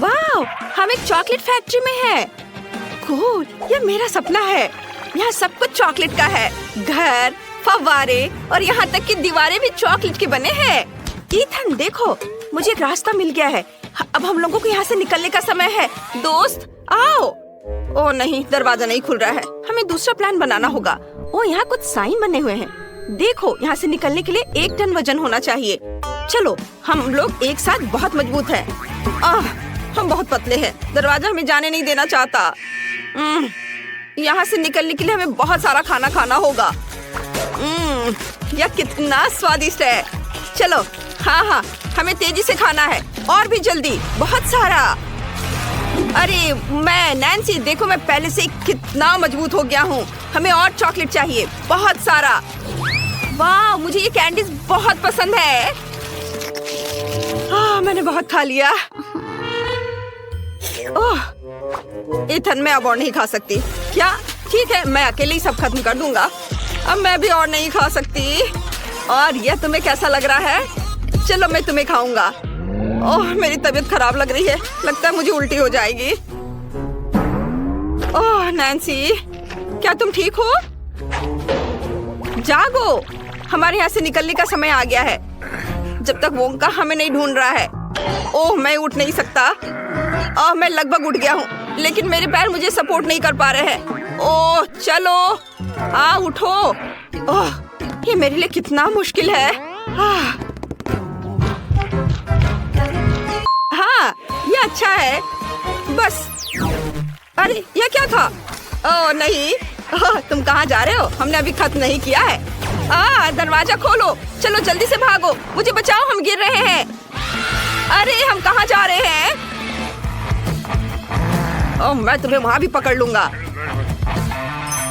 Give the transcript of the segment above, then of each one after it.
वाह, हम एक चॉकलेट फैक्ट्री में हैं। कूल, ये मेरा सपना है। यहाँ सब कुछ चॉकलेट का है। घर, फव्वारे और यहाँ तक कि दीवारें भी चॉकलेट के बने हैं। ईथन देखो, मुझे एक रास्ता मिल गया है। अब हम लोगों को यहाँ से निकलने का समय है। दोस्त आओ। ओ नहीं, दरवाजा नहीं खुल रहा है। हमें दूसरा प्लान बनाना होगा। ओ यहाँ कुछ साइन बने हुए हैं। देखो, यहाँ से निकलने के लिए 1 टन वजन होना चाहिए। चलो, हम लोग एक साथ बहुत मजबूत हैं। हम बहुत पतले हैं। दरवाजा हमें जाने नहीं देना चाहता। यहाँ से निकलने के लिए हमें बहुत सारा खाना खाना होगा। यह कितना स्वादिष्ट है। चलो, हाँ, हमें तेजी से खाना है और भी जल्दी, बहुत सारा। अरे नैन्सी, देखो मैं पहले से कितना मजबूत हो गया हूँ। हमें और चॉकलेट चाहिए, बहुत सारा। वाह, मुझे ये कैंडीज बहुत पसंद है। मैंने बहुत खा लिया। ओह, इथन, मैं अब और नहीं खा सकती। क्या? ठीक है, मैं अकेले ही सब खत्म कर दूंगा। अब मैं भी और नहीं खा सकती। और यह तुम्हें कैसा लग रहा है? चलो, मैं तुम्हें खाऊंगा। ओह, मेरी तबीयत खराब लग रही है। लगता है मुझे उल्टी हो जाएगी। ओह नैन्सी, क्या तुम ठीक हो? जागो, हमारे यहाँ से निकलने का समय आ गया है। जब तक वोंका हमें नहीं ढूंढ रहा है। ओह, मैं उठ नहीं सकता। मैं लगभग उठ गया हूँ, लेकिन मेरे पैर मुझे सपोर्ट नहीं कर पा रहे हैं। ओह चलो, उठो। ओह, ये मेरे लिए कितना मुश्किल है। हाँ, ये अच्छा है। बस, अरे ये क्या था? ओह नहीं, तुम कहाँ जा रहे हो? हमने अभी खत्म नहीं किया है। दरवाजा खोलो। चलो जल्दी से भागो, मुझे बचाओ, हम गिर रहे हैं। अरे हम कहाँ जा रहे हैं? ओह, मैं तुम्हें वहाँ भी पकड़ लूंगा।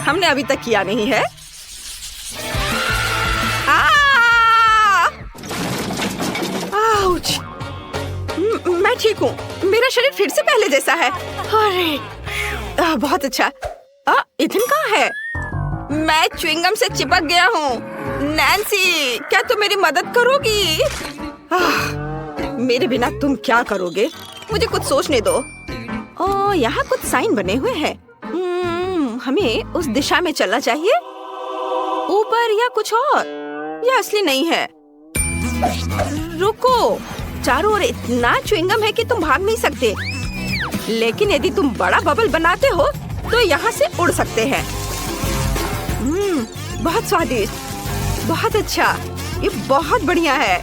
हमने अभी तक किया नहीं है। आउच! मैं ठीक हूँ। मेरा शरीर फिर से पहले जैसा है। अरे बहुत अच्छा। इथन कहाँ है? मैं च्युइंगम से चिपक गया हूँ। नैन्सी, क्या तुम मेरी मदद करोगी? मेरे बिना तुम क्या करोगे? मुझे कुछ सोचने दो। यहाँ कुछ साइन बने हुए हैं। हमें उस दिशा में चलना चाहिए। ऊपर या कुछ और? यह असली नहीं है। रुको, चारों ओर इतना च्युइंगम है कि तुम भाग नहीं सकते। लेकिन यदि तुम बड़ा बबल बनाते हो तो यहाँ से उड़ सकते हैं। बहुत स्वादिष्ट, बहुत अच्छा, ये बहुत बढ़िया है।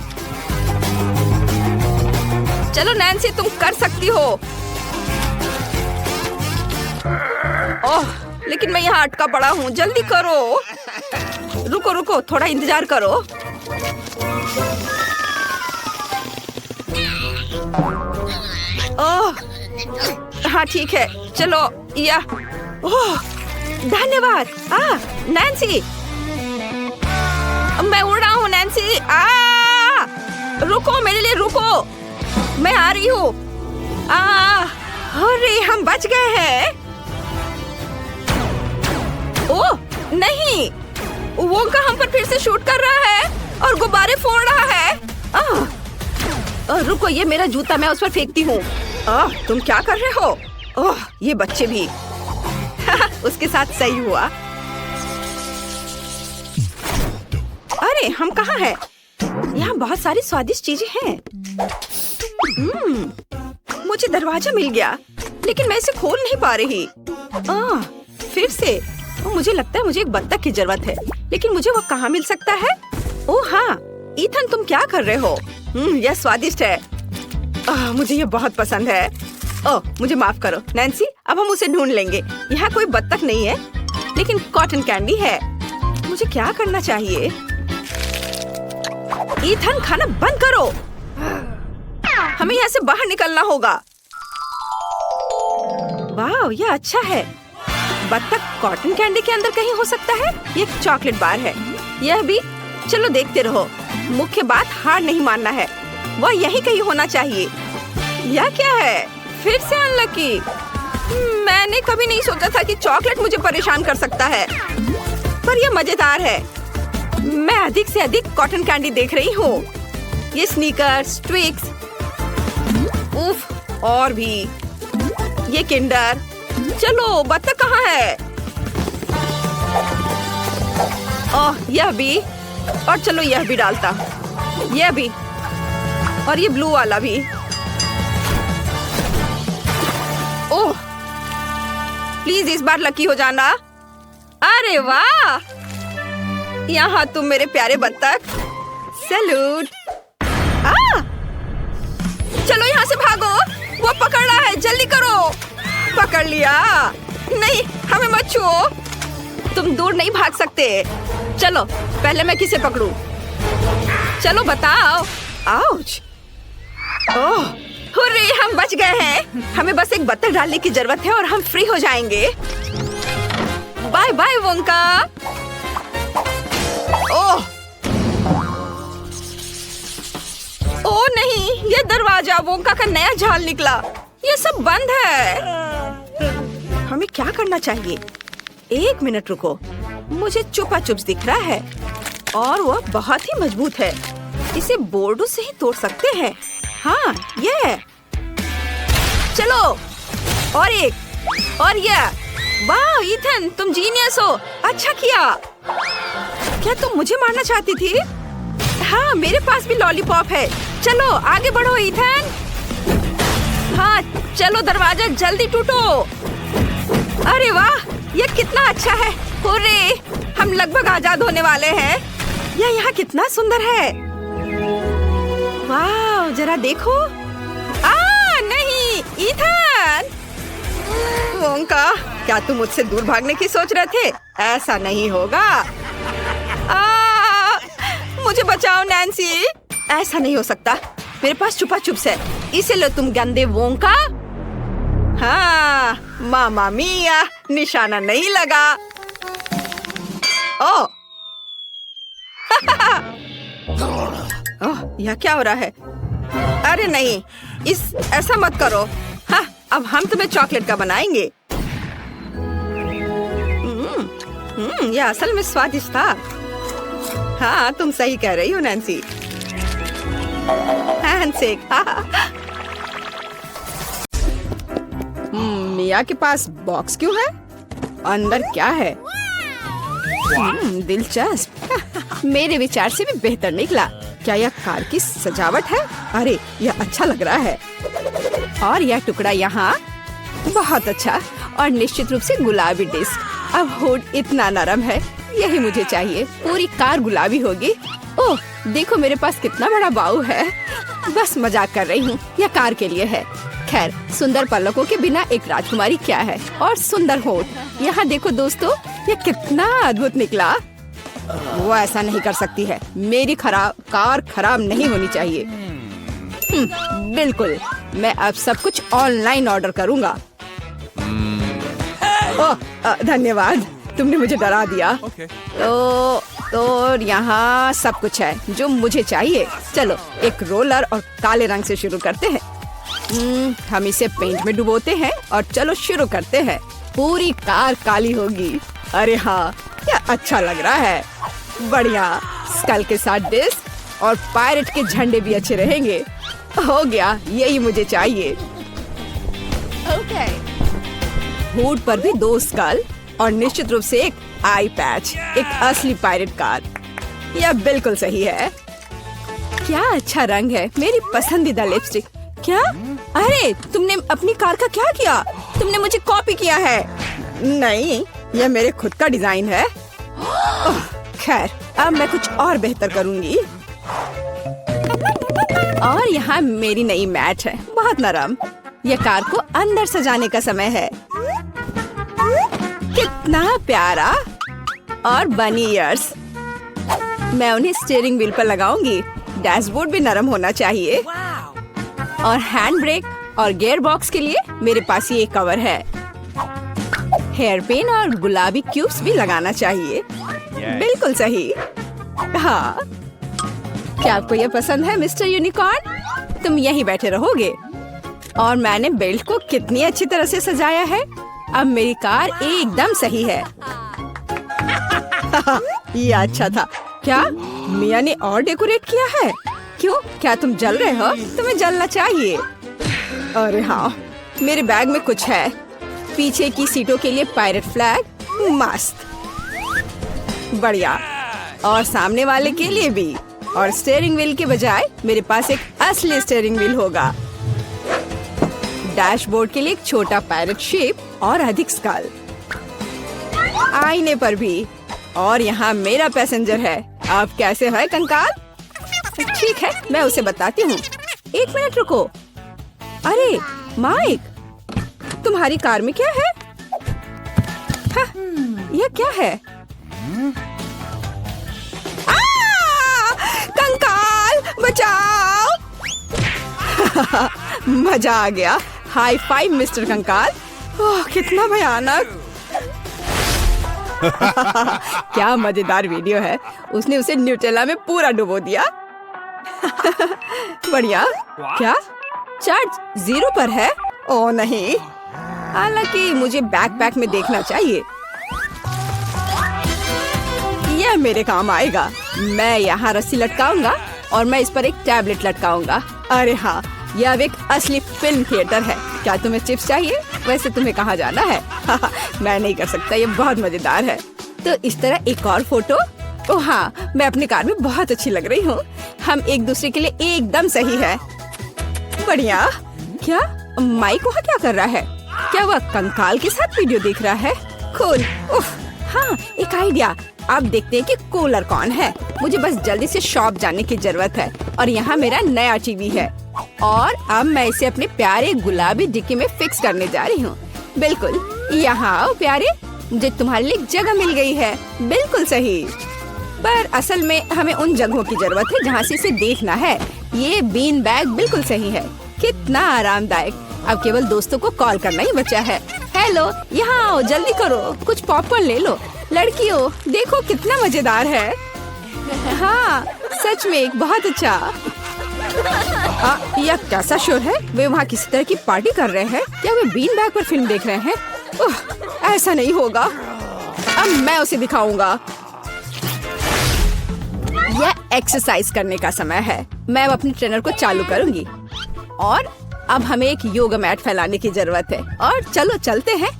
चलो नैन्सी, तुम कर सकती हो। ओह, लेकिन मैं यहाँ अटका पड़ा हूँ। जल्दी करो। रुको, थोड़ा इंतजार करो। ओह, हाँ ठीक है, चलो। ओह, धन्यवाद। नैन्सी, मैं उड़ रहा हूँ। नैन्सी, रुको, मेरे लिए रुको, मैं आ रही हूँ। अरे हम बच गए हैं। ओह नहीं, वोंका हम पर फिर से शूट कर रहा है और गुब्बारे फोड़ रहा है। रुको, ये मेरा जूता, मैं उस पर फेंकती हूँ। तुम क्या कर रहे हो? ओह, ये बच्चे भी। उसके साथ सही हुआ। अरे हम कहाँ हैं? यहाँ बहुत सारी स्वादिष्ट चीजें हैं। मुझे दरवाजा मिल गया, लेकिन मैं इसे खोल नहीं पा रही। फिर से। मुझे लगता है मुझे एक बत्तख की जरूरत है, लेकिन मुझे वो कहाँ मिल सकता है? ओह हाँ, ईथन, तुम क्या कर रहे हो? यह स्वादिष्ट है। मुझे ये बहुत पसंद है। ओह, मुझे माफ करो नैन्सी, अब हम उसे ढूंढ लेंगे। यहाँ कोई बत्तख नहीं है, लेकिन कॉटन कैंडी है। मुझे क्या करना चाहिए? ईथन, खाना बंद करो। हमें यहाँ से बाहर निकलना होगा। वाह, यह अच्छा है। बत्तख कॉटन कैंडी के अंदर कहीं हो सकता है। ये एक चॉकलेट बार है। यह भी। चलो देखते रहो। मुख्य बात, हार नहीं मानना है। वह यहीं कहीं होना चाहिए। यह क्या है? फिर से अनलकी। मैंने कभी नहीं सोचा था कि चॉकलेट मुझे परेशान कर सकता है, पर यह मजेदार है। मैं अधिक से अधिक कॉटन कैंडी देख रही हूँ। ये स्नीकर्स, ट्विक्स। उफ, और भी। ये किंडर। चलो बत्तख कहाँ है? ओह यह भी। और चलो यह भी डालता। यह भी। और ये ब्लू वाला भी। ओह प्लीज इस बार लकी हो जाना। अरे वाह, यहाँ तुम मेरे प्यारे बत्तख। सैल्यूट। चलो यहाँ से भागो, वो पकड़ रहा है, जल्दी करो। पकड़ लिया। नहीं, हमें मत छुओ, तुम दूर नहीं भाग सकते। चलो पहले मैं किसे पकड़ूं? चलो बताओ। आउच। ओह हुर्रे, हम बच गए हैं। हमें बस एक बत्तख डालने की जरूरत है और हम फ्री हो जाएंगे। Bye bye Wonka. Oh oh नहीं, ये दरवाजा, वोंका का नया जाल निकला। ये सब बंद है। हमें क्या करना चाहिए? एक मिनट रुको, मुझे चुपा चुप दिख रहा है और वह बहुत ही मजबूत है। इसे बोर्डों से ही तोड़ सकते हैं। हाँ ये। चलो और एक और ये। वाह ईथन, तुम जीनियस हो, अच्छा किया। क्या तुम मुझे मारना चाहती थी? हाँ मेरे पास भी लॉलीपॉप है। चलो आगे बढ़ो ईथन। हाँ चलो, दरवाजा जल्दी टूटो। अरे वाह, ये कितना अच्छा है। हुर्रे, हम लगभग आजाद होने वाले हैं। यह यहाँ कितना सुंदर है। वाह जरा देखो। नहीं ईथन। वोंका, क्या तुम मुझसे दूर भागने की सोच रहे थे? ऐसा नहीं होगा। मुझे बचाओ नैन्सी। ऐसा नहीं हो सकता, मेरे पास छुपा चुप्स है। इसे लो तुम गंदे वोंका। हाँ मामा मिया, निशाना नहीं लगा। ओह ओह, यह क्या हो रहा है? अरे नहीं, ऐसा मत करो। हाँ अब हम तुम्हें चॉकलेट का बनाएंगे। यह असल में स्वादिष्ट था। हाँ तुम सही कह रही हो नैन्सी। हैंडशेक। मिया के पास बॉक्स क्यों है? अंदर क्या है? दिलचस्प। मेरे विचार से भी बेहतर निकला। क्या यह कार की सजावट है? अरे यह अच्छा लग रहा है। और यह टुकड़ा यहाँ बहुत अच्छा, और निश्चित रूप से गुलाबी डिस्क। अब हुड इतना नरम है, यही मुझे चाहिए। पूरी कार गुलाबी होगी। ओह देखो मेरे पास कितना बड़ा बाऊ है। बस मजाक कर रही हूँ, यह कार के लिए है। खैर, सुंदर पलकों के बिना एक राजकुमारी क्या है, और सुंदर होठ। यहाँ देखो दोस्तों, यह कितना अद्भुत निकला। वो ऐसा नहीं कर सकती है। मेरी कार खराब नहीं होनी चाहिए। बिल्कुल, मैं अब सब कुछ ऑनलाइन ऑर्डर करूँगा। ओह धन्यवाद, तुमने मुझे डरा दिया। तो यहाँ सब कुछ है जो मुझे चाहिए। चलो एक रोलर और काले रंग से शुरू करते हैं। हम इसे पेंट में डुबोते हैं और चलो शुरू करते हैं। पूरी कार काली होगी। अरे हाँ, यह अच्छा लग रहा है। बढ़िया, स्कल के साथ डिस्क और पायरेट के झंडे भी अच्छे रहेंगे। हो गया, यही मुझे चाहिए। हुड पर भी 2 स्कल और निश्चित रूप से एक आई पैच, एक असली पायरेट कार। यह बिल्कुल सही है। क्या अच्छा रंग है, मेरी पसंदीदा लिपस्टिक। क्या? अरे तुमने अपनी कार का क्या किया? तुमने मुझे कॉपी किया है। नहीं, यह मेरे खुद का डिजाइन है। खैर, अब मैं कुछ और बेहतर करूंगी। और यहाँ मेरी नई मैट है, बहुत नरम। यह कार को अंदर सजाने का समय है। कितना प्यारा। और बनी ईयर्स, मैं उन्हें स्टीयरिंग व्हील पर लगाऊंगी। डैशबोर्ड भी नरम होना चाहिए। और हैंड ब्रेक और गियर बॉक्स के लिए मेरे पास ये कवर है। हेयर पिन और गुलाबी क्यूब्स भी लगाना चाहिए। बिल्कुल सही। हाँ, क्या आपको ये पसंद है मिस्टर यूनिकॉर्न? तुम यहीं बैठे रहोगे। और मैंने बेल्ट को कितनी अच्छी तरह से सजाया है। अब मेरी कार एकदम सही है। ये अच्छा था। क्या मिया ने और डेकोरेट किया है? क्यों, क्या तुम जल रहे हो? तुम्हें जलना चाहिए। अरे हाँ, मेरे बैग में कुछ है। पीछे की सीटों के लिए पायरेट फ्लैग, मस्त, बढ़िया। और सामने वाले के लिए भी। और स्टीयरिंग व्हील के बजाय मेरे पास एक असली स्टीयरिंग व्हील होगा। डैशबोर्ड के लिए एक छोटा पायरेट शेप और अधिक स्कल। आईने पर भी। और यहाँ मेरा पैसेंजर है। आप कैसे हैं कंकाल? ठीक है, मैं उसे बताती हूँ। 1 मिनट रुको। अरे माइक, तुम्हारी कार में क्या है? हाँ, यह क्या है? कंकाल बचाओ! मजा आ गया। हाई फाइव मिस्टर कंकाल। ओह, कितना भयानक। क्या मजेदार वीडियो है। उसने उसे न्यूटेला में पूरा डुबो दिया। बढ़िया। क्या चार्ज 0 पर है? ओह नहीं, हालांकि मुझे बैकपैक में देखना चाहिए। यह मेरे काम आएगा। मैं यहाँ रस्सी लटकाऊंगा और मैं इस पर एक टैबलेट लटकाऊंगा। अरे हाँ, यह अब एक असली फिल्म थिएटर है। क्या तुम्हें चिप्स चाहिए? वैसे तुम्हें कहाँ जाना है? मैं नहीं कर सकता, ये बहुत मजेदार है। तो इस तरह एक और फोटो। ओह हाँ, मैं अपनी कार में बहुत अच्छी लग रही हूँ। हम एक दूसरे के लिए एकदम सही है। बढ़िया। क्या माइक वहाँ क्या कर रहा है? क्या वह कंकाल के साथ वीडियो देख रहा है? कूल। उफ, हाँ, एक आइडिया। अब देखते हैं कि कूलर कौन है। मुझे बस जल्दी से शॉप जाने की जरूरत है। और यहाँ मेरा नया टीवी है और अब मैं इसे अपने प्यारे गुलाबी डिक्की में फिक्स करने जा रही हूँ। बिल्कुल, यहाँ आओ प्यारे, मुझे तुम्हारे लिए जगह मिल गई है। बिल्कुल सही। पर असल में हमें उन जगहों की जरूरत है जहाँ से इसे देखना है। ये बीन बैग बिल्कुल सही है। कितना आरामदायक। अब केवल दोस्तों को कॉल करना ही बचा है। हेलो, यहाँ आओ, जल्दी करो, कुछ पॉपकॉर्न ले लो। लड़कियों, देखो कितना मजेदार है। हाँ, सच में एक बहुत अच्छा। यह कैसा शोर है? वे वहाँ किसी तरह की पार्टी कर रहे हैं? क्या वे बीन बैग पर फिल्म देख रहे हैं? ओह, ऐसा नहीं होगा। अब मैं उसे दिखाऊंगा। यह एक्सरसाइज करने का समय है। मैं अब अपने ट्रेनर को चालू करूंगी। और अब हमें एक योगा मैट फैलाने की जरूरत है। और चलो चलते हैं।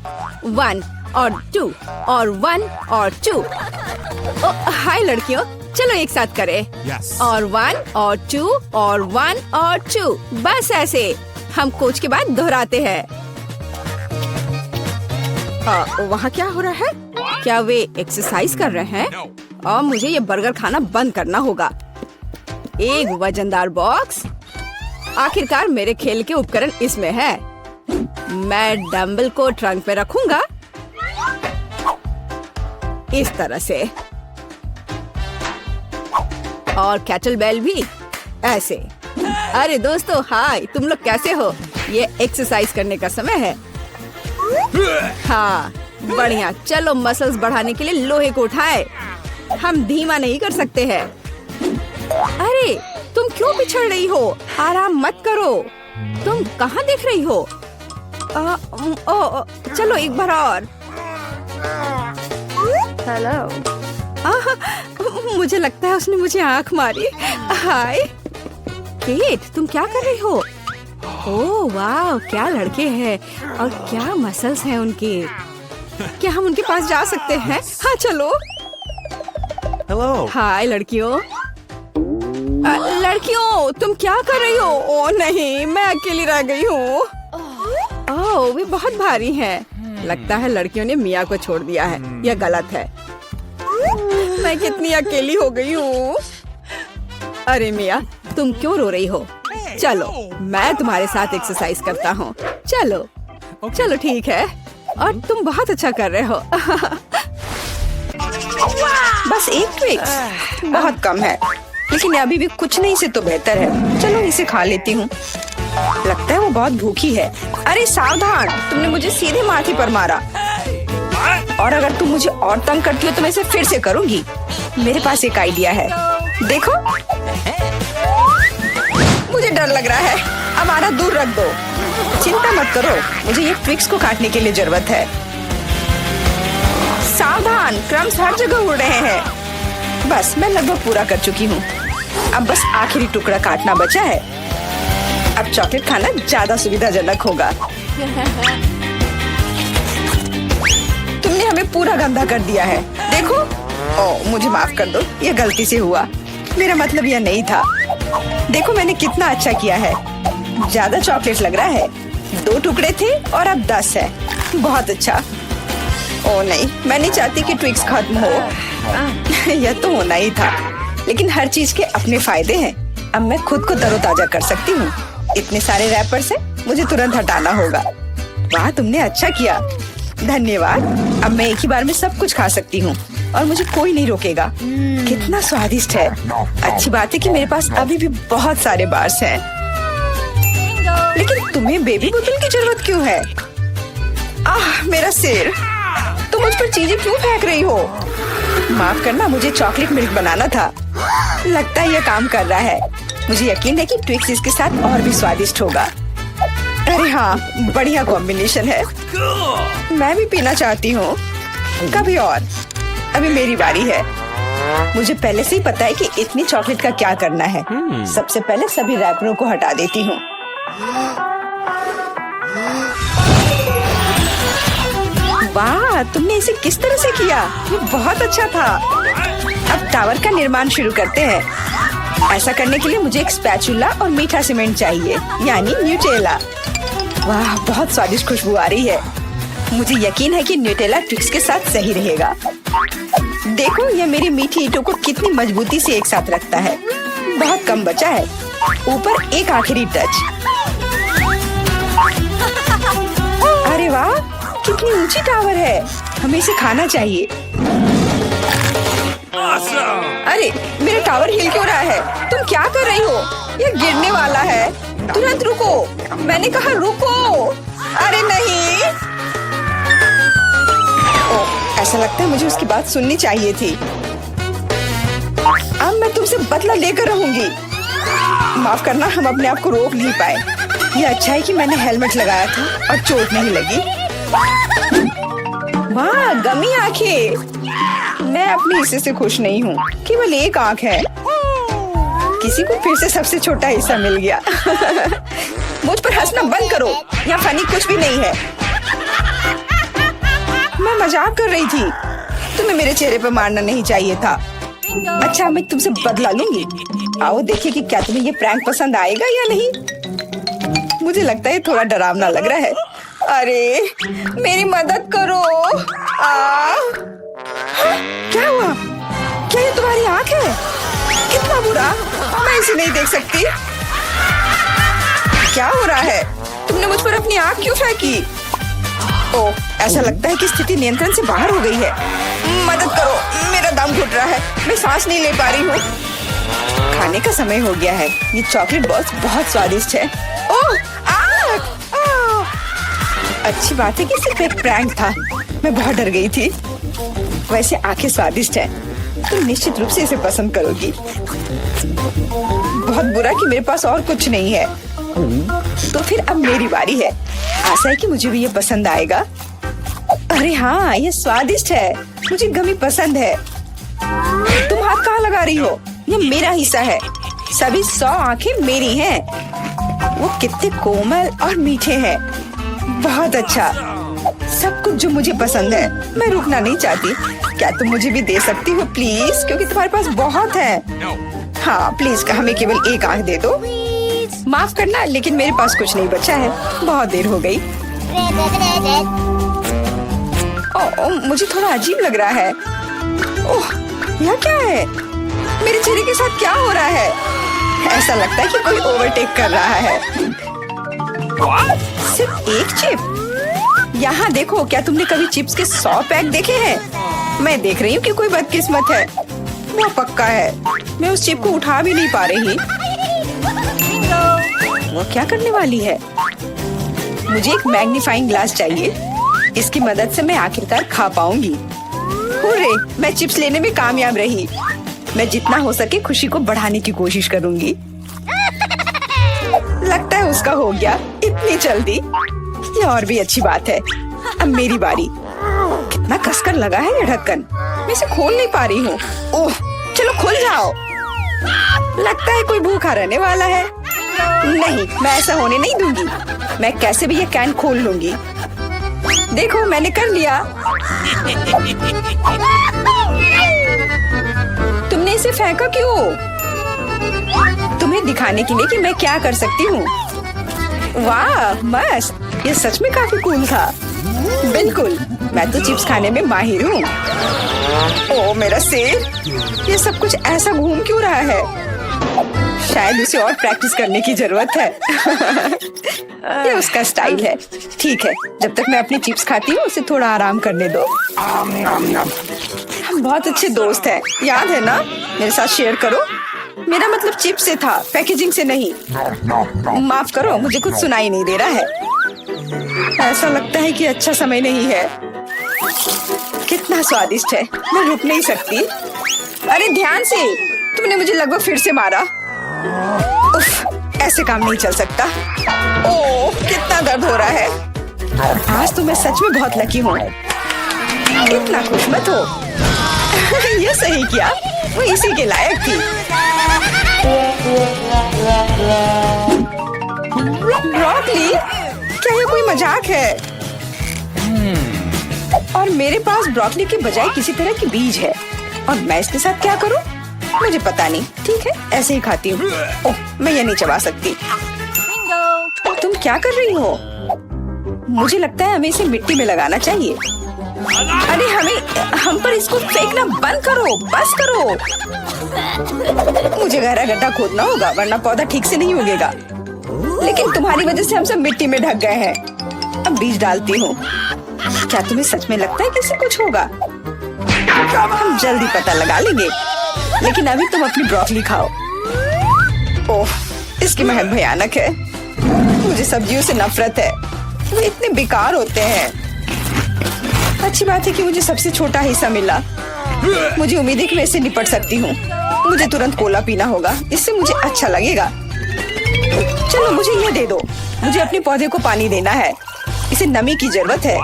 1 और 2 और 1 और 2। हाय लड़कियों, चलो एक साथ करें। और 1 और 2 और 1 और 2। बस ऐसे हम कोच के बाद दोहराते हैं। वहाँ क्या हो रहा है? क्या वे एक्सरसाइज कर रहे हैं? और मुझे ये बर्गर खाना बंद करना होगा। एक वजनदार बॉक्स। आखिरकार मेरे खेल के उपकरण इसमें है। मैं डंबल को ट्रंक में रखूंगा इस तरह से। और कैटल बेल भी ऐसे। अरे दोस्तों, हाय, तुम लोग कैसे हो? ये एक्सरसाइज करने का समय है। हाँ, बढ़िया। चलो मसल्स बढ़ाने के लिए लोहे को उठाए। हम धीमा नहीं कर सकते हैं। अरे तुम क्यों पिछड़ रही हो? आराम मत करो। तुम कहाँ देख रही हो? चलो एक बार और। हेलो। मुझे लगता है उसने मुझे आँख मारी। हाय केट, तुम क्या कर रही हो? ओह वाह, क्या लड़के हैं और क्या मसल्स हैं उनके। क्या हम उनके पास जा सकते हैं? हाँ चलो। हेलो। हाय लड़कियों। लड़कियों, तुम क्या कर रही हो? ओह नहीं, मैं अकेली रह गई हूँ। ओह, वे बहुत भारी हैं। लगता है लड़कियों ने मिया को छोड़ दिया है। यह गलत है। मैं कितनी अकेली हो गई हूँ। अरे मिया, तुम क्यों रो रही हो? चलो, मैं तुम्हारे साथ एक्सरसाइज करता हूँ। चलो चलो ठीक है। और तुम बहुत अच्छा कर रहे हो। बस एक ट्विक्स बहुत कम है, लेकिन अभी भी कुछ नहीं से तो बेहतर है। चलो इसे खा लेती हूँ। लगता है वो बहुत भूखी है। अरे सावधान, तुमने मुझे सीधे माथे पर मारा। और अगर तुम मुझे और तंग करती हो तो मैं इसे फिर से करूँगी। मेरे पास एक आइडिया है। देखो, मुझे डर लग रहा है। अब आधा दूर रख दो। चिंता मत करो, मुझे ये ट्विक्स को काटने के लिए जरूरत है। सावधान, क्रम्स हर जगह उड़ रहे हैं। बस मैं लगभग पूरा कर चुकी हूँ। अब बस आखिरी टुकड़ा काटना बचा है। अब चॉकलेट खाना ज्यादा सुविधाजनक होगा। तुमने हमें पूरा गंदा कर दिया है। देखो। ओह, मुझे माफ कर दो, ये गलती से हुआ। मेरा मतलब यह नहीं था। देखो मैंने कितना अच्छा किया है। ज्यादा चॉकलेट लग रहा है। 2 टुकड़े थे और अब 10 है। बहुत अच्छा। ओह नहीं, मैं नहीं चाहती कि ट्विक्स खत्म हो। यह तो होना ही था, लेकिन हर चीज के अपने फायदे हैं। अब मैं खुद को तरोताजा कर सकती हूँ। इतने सारे रैपर से मुझे तुरंत हटाना होगा। वाह, तुमने अच्छा किया, धन्यवाद। अब मैं एक ही बार में सब कुछ खा सकती हूँ और मुझे कोई नहीं रोकेगा। कितना स्वादिष्ट है। अच्छी बात है कि मेरे पास अभी भी बहुत सारे बार्स हैं। लेकिन तुम्हें बेबी बोतल की जरूरत क्यों है? आह, मेरा सिर। तुम मुझ पर चीजें क्यों फेंक रही हो? माफ करना, मुझे चॉकलेट मिल्क बनाना था। लगता है यह काम कर रहा है। मुझे यकीन है कि ट्विक्स इसके साथ और भी स्वादिष्ट होगा। अरे हाँ, बढ़िया कॉम्बिनेशन है। मैं भी पीना चाहती हूँ। कभी और। अभी मेरी बारी है। मुझे पहले से ही पता है कि इतनी चॉकलेट का क्या करना है। सबसे पहले सभी रैपरों को हटा देती हूँ। वाह, तुमने इसे किस तरह से किया? ये बहुत अच्छा था। अब टावर का निर्माण शुरू करते हैं। ऐसा करने के लिए मुझे एक स्पैचुला और मीठा सीमेंट चाहिए, यानी न्यूटेला। वाह, बहुत स्वादिष्ट खुशबू आ रही है। मुझे यकीन है कि न्यूटेला ट्विक्स के साथ सही रहेगा। देखो, यह मेरी मीठी ईंटों को कितनी मजबूती से एक साथ रखता है। बहुत कम बचा है। ऊपर एक आखिरी टच। अरे वाह, कितनी ऊंची टावर है। हमें इसे खाना चाहिए। अरे, मेरा टावर हिल क्यों रहा है? तुम क्या कर रही हो? यह गिरने वाला है। तुरंत रुको। मैंने कहा रुको। अरे नहीं। ओह, ऐसा लगता है मुझे उसकी बात सुननी चाहिए थी। अब मैं तुमसे बदला लेकर रहूंगी। माफ करना, हम अपने आप को रोक नहीं पाए। यह अच्छा है कि मैंने हेलमेट लगाया था और चोट नहीं लगी। वाह, गमी आंखें। मैं अपने हिस्से से खुश नहीं हूँ। केवल एक आंख है। किसी को फिर से सबसे छोटा हिस्सा मिल गया। मुझ पर हंसना बंद करो। यहाँ फनी कुछ भी नहीं है। मैं मजाक कर रही थी। तुम्हें मेरे चेहरे पर मारना नहीं चाहिए था। अच्छा, मैं तुमसे बदला लूंगी। आओ देखिए कि क्या तुम्हें ये प्रैंक पसंद आएगा या नहीं। मुझे लगता है थोड़ा डरावना लग रहा है। अरे, मेरी मदद करो। क्या हुआ? क्या ये तुम्हारी आंख है? कितना बुरा। मैं इसे नहीं देख सकती। क्या हो रहा है? तुमने मुझ पर अपनी आंख क्यों फेंकी? ओह, ऐसा लगता है कि स्थिति नियंत्रण से बाहर हो गई है। मदद करो, मेरा दम घुट रहा है। मैं सांस नहीं ले पा रही हूँ। खाने का समय हो गया है। ये चॉकलेट बॉल्स बहुत स्वादिष्ट है। ओह, अच्छी बात है कि सिर्फ एक प्रैंक था। मैं बहुत डर गई थी। वैसे आंखें स्वादिष्ट है। तुम निश्चित रूप से इसे पसंद करोगी। बहुत बुरा कि मेरे पास और कुछ नहीं है। तो फिर अब मेरी बारी है। आशा है कि मुझे भी ये पसंद आएगा। अरे हाँ, ये स्वादिष्ट है। मुझे गमी पसंद है। तुम हाथ कहाँ लगा रही हो? ये मेरा हिस्सा है। सभी 100 आंखें मेरी हैं। वो कितने कोमल और मीठे हैं। बहुत अच्छा, सब कुछ जो मुझे पसंद है। मैं रुकना नहीं चाहती। क्या तुम मुझे भी दे सकती हो प्लीज? क्योंकि तुम्हारे पास बहुत है। हाँ प्लीज, हमें केवल एक आंख दे दो। माफ करना, लेकिन मेरे पास कुछ नहीं बचा है। बहुत देर हो गई। मुझे थोड़ा अजीब लग रहा है। ओह, यह क्या है? मेरे चेहरे के साथ क्या हो रहा है? ऐसा लगता है कि कोई ओवरटेक कर रहा है। सिर्फ एक चिप? यहाँ देखो, क्या तुमने कभी चिप्स के 100 पैक देखे हैं? मैं देख रही हूँ कि कोई बदकिस्मत है। वो पक्का है। मैं उस चिप को उठा भी नहीं पा रही। वो क्या करने वाली है? मुझे एक मैग्नीफाइंग ग्लास चाहिए। इसकी मदद से मैं आखिरकार खा पाऊंगी। हुर्रे, मैं चिप्स लेने में कामयाब रही। मैं जितना हो सके खुशी को बढ़ाने की कोशिश करूंगी। लगता है उसका हो गया इतनी जल्दी। ये और भी अच्छी बात है। अब मेरी बारी। कितना कसकर लगा है ये ढक्कन। मैं इसे खोल नहीं पा रही हूँ। ओह, चलो खुल जाओ। लगता है कोई भूखा रहने वाला है। नहीं, मैं ऐसा होने नहीं दूंगी। मैं कैसे भी ये कैन खोल लूंगी। देखो, मैंने कर लिया। तुमने इसे फेंका क्यों? तुम्हें दिखाने के लिए कि मैं क्या कर सकती हूँ। वाह, मस्त! ये सच में काफी कूल था। बिल्कुल, मैं तो चिप्स खाने में माहिर हूँ। ओह मेरा सिर! ये सब कुछ ऐसा घूम क्यों रहा है? शायद उसे और प्रैक्टिस करने की जरूरत है। ये उसका स्टाइल है। ठीक है, जब तक मैं अपनी चिप्स खाती हूँ उसे थोड़ा आराम करने दो। हम बहुत अच्छे दोस्त हैं, याद है ना? मेरे साथ शेयर करो। मेरा मतलब चिप्स से था, पैकेजिंग से नहीं। माफ करो, मुझे कुछ सुनाई नहीं दे रहा है। ऐसा लगता है कि अच्छा समय नहीं है। कितना स्वादिष्ट है, मैं रुक नहीं सकती। अरे ध्यान से! तुमने मुझे लगभग फिर से मारा। उफ, ऐसे काम नहीं चल सकता। ओह, कितना दर्द हो रहा है। आज तो मैं सच में बहुत लकी हूँ। इतना खुश मत हो। ये सही किया, वो इसी के लायक थी। ब्रोकली? क्या ये कोई मजाक है? और मेरे पास ब्रोकली के बजाय किसी तरह की बीज है, और मैं इसके साथ क्या करूं? मुझे पता नहीं। ठीक है, ऐसे ही खाती हूँ। ओह, मैं ये नहीं चबा सकती। तुम क्या कर रही हो? मुझे लगता है हमें इसे मिट्टी में लगाना चाहिए। अरे हम पर इसको फेंकना बंद करो, बस करो। मुझे गहरा गड्ढा खोदना होगा, वरना पौधा ठीक से नहीं उगेगा। लेकिन तुम्हारी वजह से हम सब मिट्टी में ढक गए हैं। अब बीज डालती हूँ। क्या तुम्हें सच में लगता है कि इससे कुछ होगा? हम जल्दी पता लगा लेंगे। लेकिन अभी तुम अपनी ब्रोकली खाओ। ओह, इसकी महक भयानक है। मुझे सब्जियों से नफरत है, वे इतने बेकार होते हैं। अच्छी बात है कि मुझे सबसे छोटा हिस्सा मिला। मुझे उम्मीद है कि मैं इससे निपट सकती हूँ। मुझे तुरंत कोला पीना होगा, इससे मुझे अच्छा लगेगा। चलो मुझे ये दे दो। मुझे अपने पौधे को पानी देना है, इसे नमी की जरूरत है।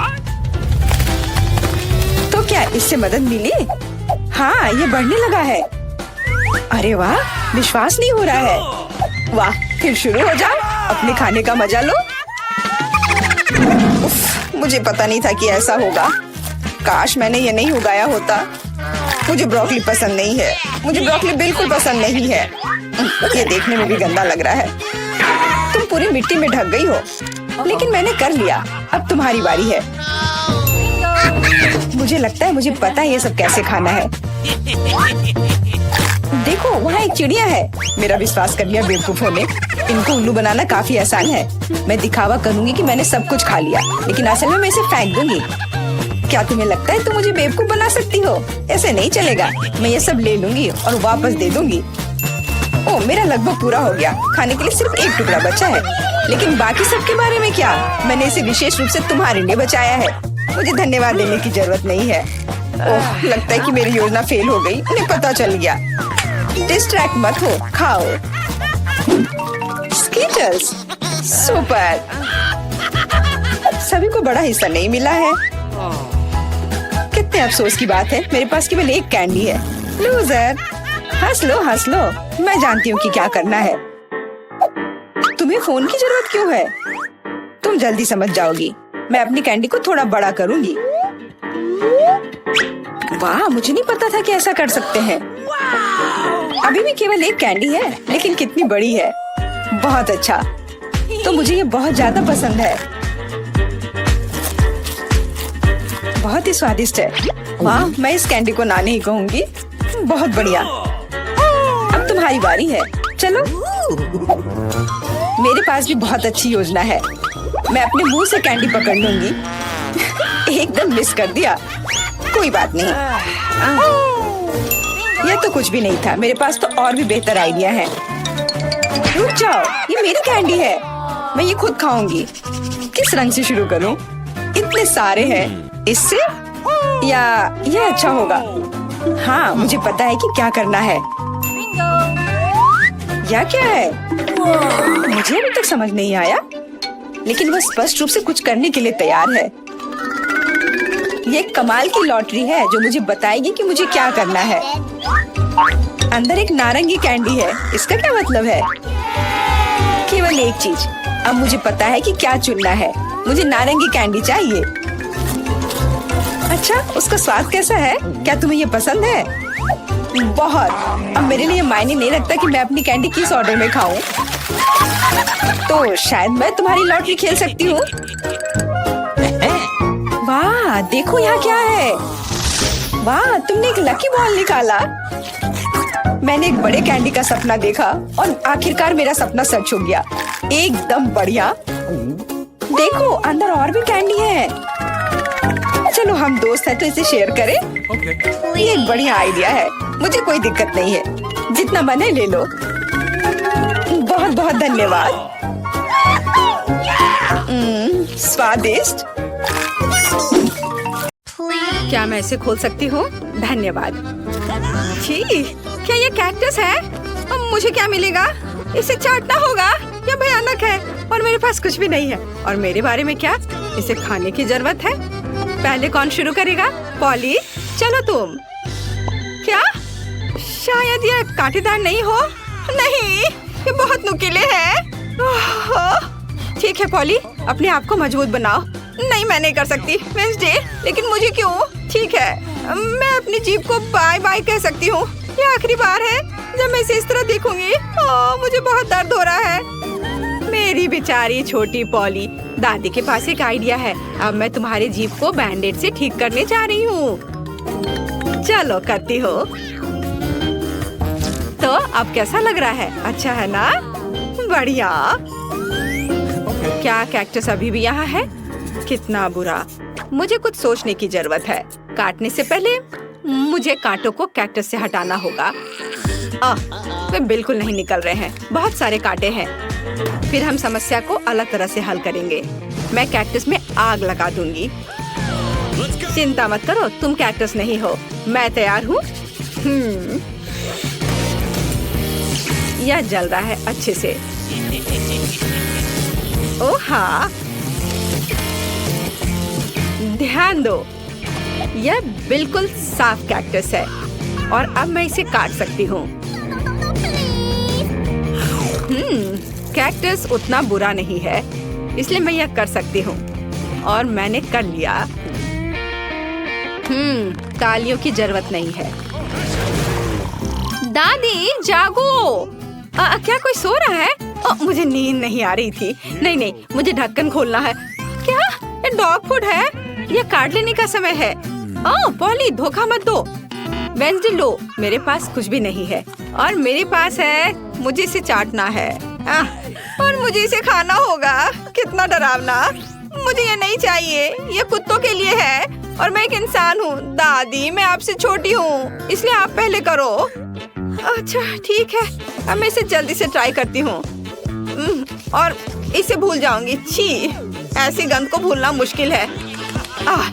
तो क्या इससे मदद मिली? हाँ, ये बढ़ने लगा है। अरे वाह, विश्वास नहीं हो रहा है। वाह, फिर शुरू हो जाओ, अपने खाने का मजा लो। उफ, मुझे पता नहीं था कि ऐसा होगा। काश मैंने ये नहीं उगाया होता। मुझे ब्रोकली पसंद नहीं है। मुझे ब्रोकली बिल्कुल पसंद नहीं है। ये देखने में भी गंदा लग रहा है। तुम पूरी मिट्टी में ढक गई हो, लेकिन मैंने कर लिया। अब तुम्हारी बारी है। मुझे लगता है मुझे पता है ये सब कैसे खाना है। देखो, वहाँ एक चिड़िया है। मेरा विश्वास कर लिया बेवकूफ होने। इनको उल्लू बनाना काफी आसान है। मैं दिखावा करूंगी कि मैंने सब कुछ खा लिया, लेकिन असल में मैं इसे फेंक दूंगी। क्या तुम्हें लगता है तुम मुझे बेवकूफ बना सकती हो? ऐसे नहीं चलेगा। मैं ये सब ले लूंगी और वापस दे दूंगी। ओह, मेरा लगभग पूरा हो गया। खाने के लिए सिर्फ एक टुकड़ा बचा है। लेकिन बाकी सब के बारे में क्या? मैंने इसे विशेष रूप से तुम्हारे लिए बचाया है। मुझे धन्यवाद देने की जरूरत नहीं है। ओह, लगता है कि मेरी योजना फेल हो गई। उन्हें पता चल गया। डिस्ट्रैक्ट मत हो, खाओ। Skittles, super. सभी को बड़ा हिस्सा नहीं मिला है। कितने अफसोस की बात है, मेरे पास केवल एक कैंडी है। लूजर, हंस लो हंस लो। मैं जानती हूँ कि क्या करना है। तुम्हें फोन की जरूरत क्यों है? तुम जल्दी समझ जाओगी। मैं अपनी कैंडी को थोड़ा बड़ा करूंगी। वाह, मुझे नहीं पता था कि ऐसा कर सकते हैं। अभी भी केवल एक कैंडी है, लेकिन कितनी बड़ी है। बहुत अच्छा, तो मुझे ये बहुत ज्यादा पसंद है। बहुत ही स्वादिष्ट है। वाह, मैं इस कैंडी को ना नहीं कहूंगी। बहुत बढ़िया। अब तुम्हारी बारी है। चलो, मेरे पास भी बहुत अच्छी योजना है। मैं अपने मुंह से कैंडी पकड़ लूंगी। एकदम मिस कर दिया। कोई बात नहीं। यह तो कुछ भी नहीं था। मेरे पास तो और भी बेहतर आइडिया है। रुक जाओ, ये मेरी कैंडी है। मैं ये खुद खाऊंगी। किस रंग से शुरू करूं? इतने सारे हैं। इससे या ये अच्छा होगा? हाँ, मुझे पता है कि क्या करना है। यह क्या है? मुझे अभी तक समझ नहीं आया, लेकिन वह स्पष्ट रूप से कुछ करने के लिए तैयार है। ये एक कमाल की लॉटरी है जो मुझे बताएगी कि मुझे क्या करना है। अंदर एक नारंगी कैंडी है। इसका क्या मतलब है? केवल एक चीज। अब मुझे पता है कि क्या चुनना है। मुझे नारंगी कैंडी चाहिए। अच्छा, उसका स्वाद कैसा है? क्या तुम्हें ये पसंद है? बहुत। अब मेरे लिए मायने नहीं रखता कि मैं अपनी कैंडी किस ऑर्डर में खाऊं। तो शायद मैं तुम्हारी लॉटरी खेल सकती हूँ। वाह, देखो यहाँ क्या है। वाह, तुमने एक लकी बॉल निकाला। मैंने एक बड़े कैंडी का सपना देखा और आखिरकार मेरा सपना सच हो गया। एकदम बढ़िया। देखो, अंदर और भी कैंडी है। चलो, हम दोस्त हैं तो इसे शेयर करें। ये एक बढ़िया आइडिया है। मुझे कोई दिक्कत नहीं है। जितना बने ले लो। बहुत बहुत धन्यवाद। स्वादिष्ट। क्या मैं इसे खोल सकती हूँ? धन्यवाद। छी, क्या ये कैक्टस है? अब मुझे क्या मिलेगा? इसे चाटना होगा। यह भयानक है और मेरे पास कुछ भी नहीं है। और मेरे बारे में क्या? इसे खाने की जरूरत है। पहले कौन शुरू करेगा? पॉली, चलो तुम। क्या? शायद ये कांटेदार नहीं हो। नहीं, ये बहुत नुकीले हैं। ठीक है पॉली, अपने आप को मजबूत बनाओ। नहीं, मैं नहीं कर सकती वेडनेसडे, लेकिन मुझे क्यों? ठीक है, मैं अपनी जीभ को बाय बाय कह सकती हूँ। ये आखिरी बार है जब मैं इसे इस तरह देखूंगी। मुझे बहुत दर्द हो रहा है। मेरी बेचारी छोटी पॉली। दादी के पास एक आइडिया है। अब मैं तुम्हारी जीभ को बैंडेड से ठीक करने जा रही हूँ। चलो, करती हो। तो अब कैसा लग रहा है? अच्छा है ना? बढ़िया। क्या कैक्टस अभी भी यहाँ है? कितना बुरा। मुझे कुछ सोचने की जरूरत है। काटने से पहले मुझे कांटों को कैक्टस से हटाना होगा। वे बिल्कुल नहीं निकल रहे हैं। बहुत सारे कांटे हैं। फिर हम समस्या को अलग तरह से हल करेंगे। मैं कैक्टस में आग लगा दूंगी। चिंता मत करो, तुम कैक्टस नहीं हो। मैं तैयार हूँ। यह जल रहा है अच्छे से। ओह हाँ, ध्यान दो, यह बिल्कुल साफ कैक्टस है और अब मैं इसे काट सकती हूँ। कैक्टस उतना बुरा नहीं है, इसलिए मैं यह कर सकती हूँ और मैंने कर लिया। तालियों की जरूरत नहीं है। दादी जागो। क्या कोई सो रहा है? मुझे नींद नहीं आ रही थी। नहीं, मुझे ढक्कन खोलना है। क्या ये डॉग फूड है? ये काट लेने का समय है। पॉली, धोखा मत दो। वेडनेसडे लो, मेरे पास कुछ भी नहीं है और मेरे पास है। मुझे इसे चाटना है और मुझे इसे खाना होगा। कितना डरावना। मुझे ये नहीं चाहिए। ये कुत्तों के लिए है और मैं एक इंसान हूँ। दादी, मैं आपसे छोटी हूँ, इसलिए आप पहले करो। अच्छा ठीक है, अब मैं इसे जल्दी से ट्राई करती हूँ और इसे भूल जाऊंगी। छी, ऐसी गंध को भूलना मुश्किल है।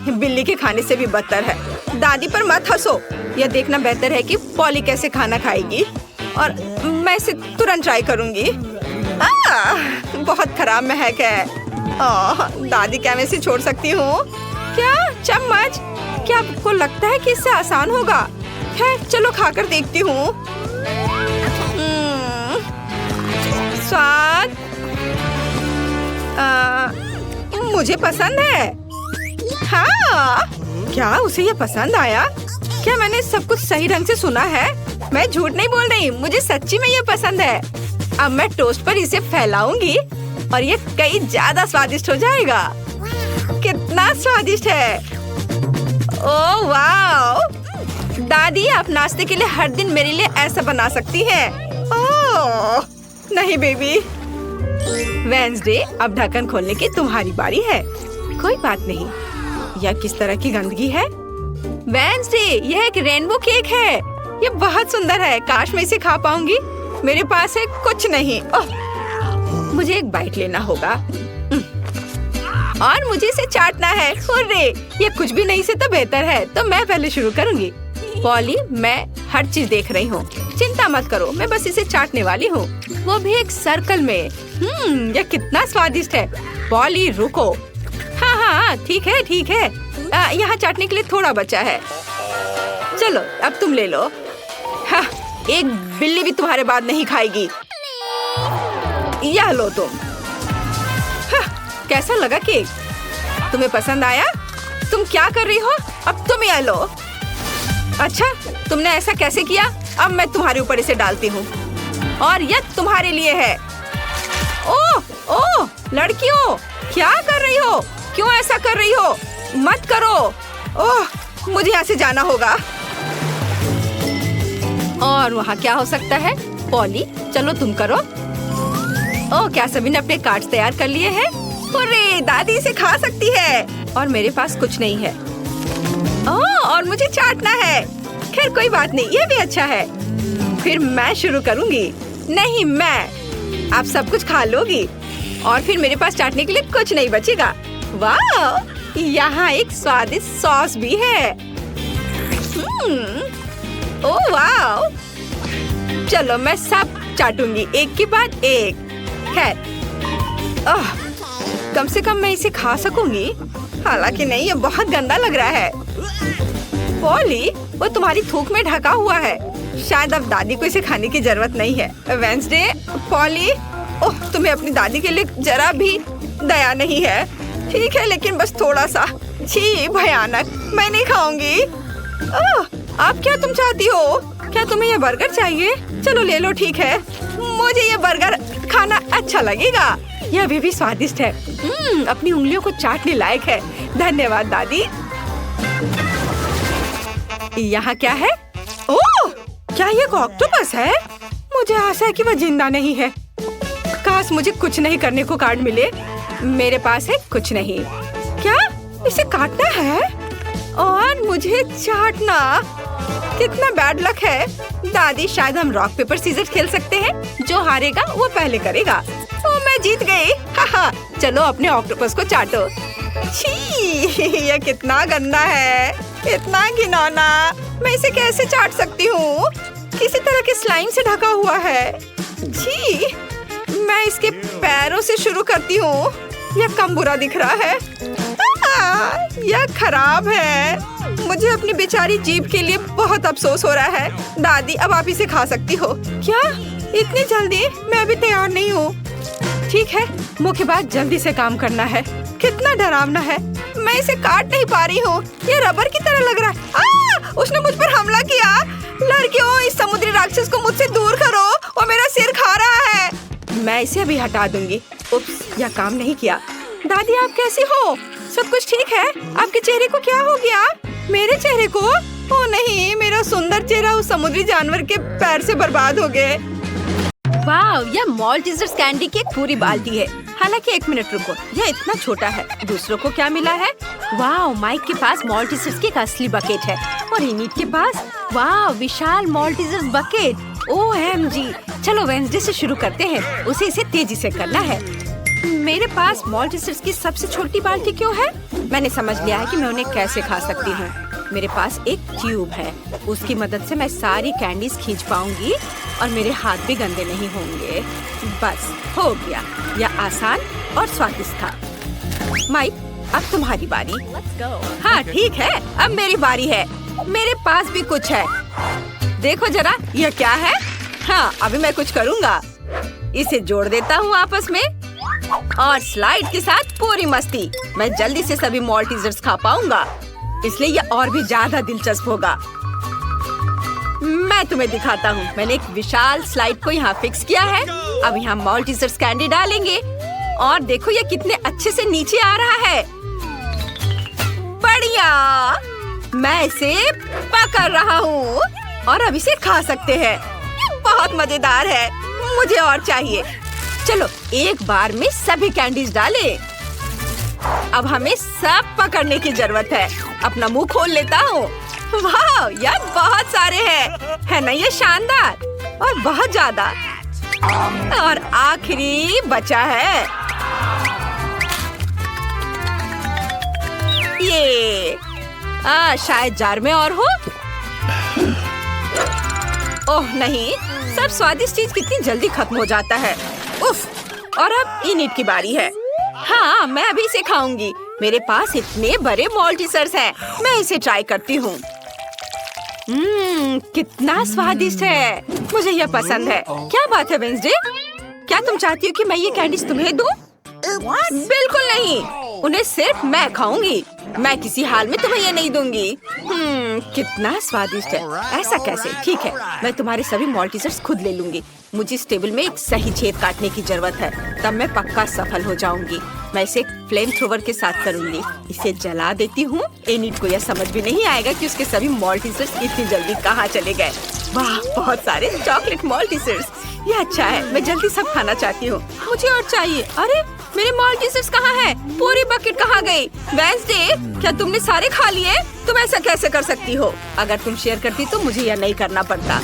बिल्ली के खाने से भी बदतर है। दादी पर मत हंसो। यह देखना बेहतर है कि पॉली कैसे खाना खाएगी और मैं इसे तुरंत ट्राई करूंगी। बहुत खराब महक है। दादी, क्या मैं इसे छोड़ सकती हूँ? क्या चम्मच? क्या आपको लगता है कि इससे आसान होगा? खैर, चलो खाकर देखती हूँ। स्वाद मुझे पसंद है। हाँ, क्या उसे ये पसंद आया? क्या मैंने सब कुछ सही ढंग से सुना है? मैं झूठ नहीं बोल रही, मुझे सच्ची में ये पसंद है। अब मैं टोस्ट पर इसे फैलाऊंगी और ये कई ज्यादा स्वादिष्ट हो जाएगा। कितना स्वादिष्ट है। ओह वाह! दादी, आप नाश्ते के लिए हर दिन मेरे लिए ऐसा बना सकती हैं। ओह नहीं बेबी। वेडनेसडे, अब ढक्कन खोलने की तुम्हारी बारी है। कोई बात नहीं। यह किस तरह की गंदगी है? वेडनेसडे, यह एक रेनबो केक है। ये बहुत सुंदर है। काश मैं इसे खा पाऊंगी। मेरे पास है कुछ नहीं। मुझे एक बाइट लेना होगा और मुझे इसे चाटना है। हुर्रे! ये कुछ भी नहीं से तो बेहतर है। तो मैं पहले शुरू करूंगी। पॉली, मैं हर चीज देख रही हूँ। चिंता मत करो, मैं बस इसे चाटने वाली हूँ, वो भी एक सर्कल में। यह कितना स्वादिष्ट है। पॉली, रुको। हाँ, ठीक है। यहाँ चाटने के लिए थोड़ा बचा है। चलो, अब तुम ले लो। हाँ, एक बिल्ली भी तुम्हारे बाद नहीं खाएगी। यह लो तुम। कैसा लगा केक? तुम्हें पसंद आया? तुम क्या कर रही हो? अब तुम यह लो। अच्छा, तुमने ऐसा कैसे किया? अब मैं तुम्हारे ऊपर इसे डालती हूँ और यह तुम्हारे लिए है। ओह ओह, लड़कियों, क्या कर रही हो? क्यों ऐसा कर रही हो? मत करो। ओह, मुझे यहाँ से जाना होगा। और वहाँ क्या हो सकता है? पॉली, चलो तुम करो। ओह, क्या सभी ने अपने कार्ड्स तैयार कर लिए हैं? अरे, दादी इसे खा सकती है और मेरे पास कुछ नहीं है। ओह, और मुझे चाटना है। खैर कोई बात नहीं, ये भी अच्छा है। फिर मैं शुरू करूँगी। नहीं, मैं। आप सब कुछ खा लोगी और फिर मेरे पास चाटने के लिए कुछ नहीं बचेगा। वाह, यहाँ एक स्वादिष्ट सॉस भी है। ओह वाह, चलो मैं सब चाटूंगी एक के बाद एक। खैर, कम से कम मैं इसे खा सकूंगी। हालांकि नहीं, ये बहुत गंदा लग रहा है। पॉली, वो तुम्हारी थूक में ढका हुआ है। शायद अब दादी को इसे खाने की जरूरत नहीं है। वेंसडे, पॉली, ओह, तुम्हें अपनी दादी के लिए जरा भी दया नहीं है। ठीक है, लेकिन बस थोड़ा सा। छी, भयानक, मैं नहीं खाऊंगी। ओह, अब क्या तुम चाहती हो? क्या तुम्हें ये बर्गर चाहिए? चलो ले लो, ठीक है। मुझे ये बर्गर खाना अच्छा लगेगा। यह अभी भी स्वादिष्ट है। अपनी उंगलियों को चाटने लायक है। धन्यवाद दादी। यहाँ क्या है? ओह, क्या ये ऑक्टोपस है? मुझे आशा है कि वह जिंदा नहीं है। काश मुझे कुछ नहीं करने को कार्ड मिले। मेरे पास है कुछ नहीं। क्या इसे काटना है और मुझे चाटना? कितना बैड लक है। दादी, शायद हम रॉक पेपर सीजर खेल सकते हैं। जो हारेगा वो पहले करेगा। ओ, मैं जीत गई। हाहा, चलो अपने ऑक्टोपस को चाटो। छी, यह कितना गंदा है, इतना घिनौना। मैं इसे कैसे चाट सकती हूँ? किसी तरह के स्लाइम से ढका हुआ है। छी, मैं इसके पैरों से शुरू करती हूँ। यह कम बुरा दिख रहा है। यह खराब है। मुझे अपनी बेचारी जीभ के लिए बहुत अफसोस हो रहा है। दादी, अब आप इसे खा सकती हो। क्या इतनी जल्दी? मैं अभी तैयार नहीं हूँ। ठीक है, मुख्य बात जल्दी से काम करना है। कितना डरावना है। मैं इसे काट नहीं पा रही हूँ। ये रबर की तरह लग रहा है। उसने मुझ पर हमला किया। लड़कियों, इस समुद्री राक्षस को मुझसे दूर करो, वो मेरा सिर खा रहा है। मैं इसे अभी हटा दूंगी। उप्स, यह काम नहीं किया। दादी, आप कैसी हो? सब कुछ ठीक है? आपके चेहरे को क्या हो गया? मेरे चेहरे को? ओ नहीं, मेरा सुंदर चेहरा उस समुद्री जानवर के पैर से बर्बाद हो गए। वाह, यह मॉल्टीजर्स कैंडी की एक पूरी बाल्टी है। हालांकि 1 मिनट रुको, यह इतना छोटा है। दूसरों को क्या मिला है? वाह, माइक के पास मॉल्टीजर्स की एक असली बकेट है और इनिट के पास वाह विशाल मॉल्टीजर्स बकेट। OMG, चलो वेंसडे से शुरू करते हैं। उसे इसे तेजी से करना है। मेरे पास मॉल्टीजर्स की सबसे छोटी बाल्टी क्यों है? मैंने समझ लिया है कि मैं उन्हें कैसे खा सकती हूँ। मेरे पास एक ट्यूब है, उसकी मदद से मैं सारी कैंडीज खींच पाऊंगी और मेरे हाथ भी गंदे नहीं होंगे। बस हो गया, यह आसान और स्वादिष्ट था। माइक, अब तुम्हारी बारी। हाँ ठीक है, अब मेरी बारी है। मेरे पास भी कुछ है, देखो जरा, यह क्या है? हाँ, अभी मैं कुछ करूँगा। इसे जोड़ देता हूँ आपस में और स्लाइड के साथ पूरी मस्ती। मैं जल्दी से सभी मॉल्टीजर्स खा पाऊंगा, इसलिए यह और भी ज्यादा दिलचस्प होगा। मैं तुम्हें दिखाता हूँ। मैंने एक विशाल स्लाइड को यहाँ फिक्स किया है। अब यहाँ मॉल्टीजर्स कैंडी डालेंगे और देखो यह कितने अच्छे से नीचे आ रहा है। बढ़िया, मैं इसे पकड़ रहा हूँ और अब इसे खा सकते हैं। ये बहुत मजेदार है, मुझे और चाहिए। चलो एक बार में सभी कैंडीज डालें। अब हमें सब पकड़ने की जरूरत है। अपना मुंह खोल लेता हूँ। वाह, यार बहुत सारे हैं, है ना ये शानदार? और बहुत ज्यादा। और आखिरी बचा है ये। शायद जार में और हो। ओह नहीं, सब स्वादिष्ट चीज कितनी जल्दी खत्म हो जाता है। उफ, और अब इनिट की बारी है। हाँ, मैं अभी इसे खाऊंगी। मेरे पास इतने बड़े मॉल्टीजर्स हैं। मैं इसे ट्राई करती हूँ। कितना स्वादिष्ट है, मुझे यह पसंद है। क्या बात है वेंसडे? क्या तुम चाहती हो कि मैं ये कैंडीज तुम्हें दूं? बिल्कुल नहीं, उन्हें सिर्फ मैं खाऊंगी। मैं किसी हाल में तुम्हें ये नहीं दूंगी। कितना स्वादिष्ट है। ऐसा कैसे? ठीक है, मैं तुम्हारे सभी मॉल्टीजर्स खुद ले लूंगी। मुझे इस टेबल में एक सही छेद काटने की जरूरत है, तब मैं पक्का सफल हो जाऊंगी। मैं इसे एक फ्लेम थ्रोवर के साथ करूंगी। इसे जला देती हूँ। एनिट को यह समझ भी नहीं आएगा कि उसके सभी मॉल्टीजर्स इतनी जल्दी कहाँ चले गए। वाह, बहुत सारे चॉकलेट मॉल्टीजर्स। ये अच्छा है, मैं जल्दी सब खाना चाहती हूँ। मुझे और चाहिए। अरे मेरे मॉल्टीजर्स कहाँ हैं? पूरी बकेट कहाँ गई? वेंसडे, क्या तुमने सारे खा लिए? तुम ऐसा कैसे कर सकती हो? अगर तुम शेयर करती तो मुझे यह नहीं करना पड़ता।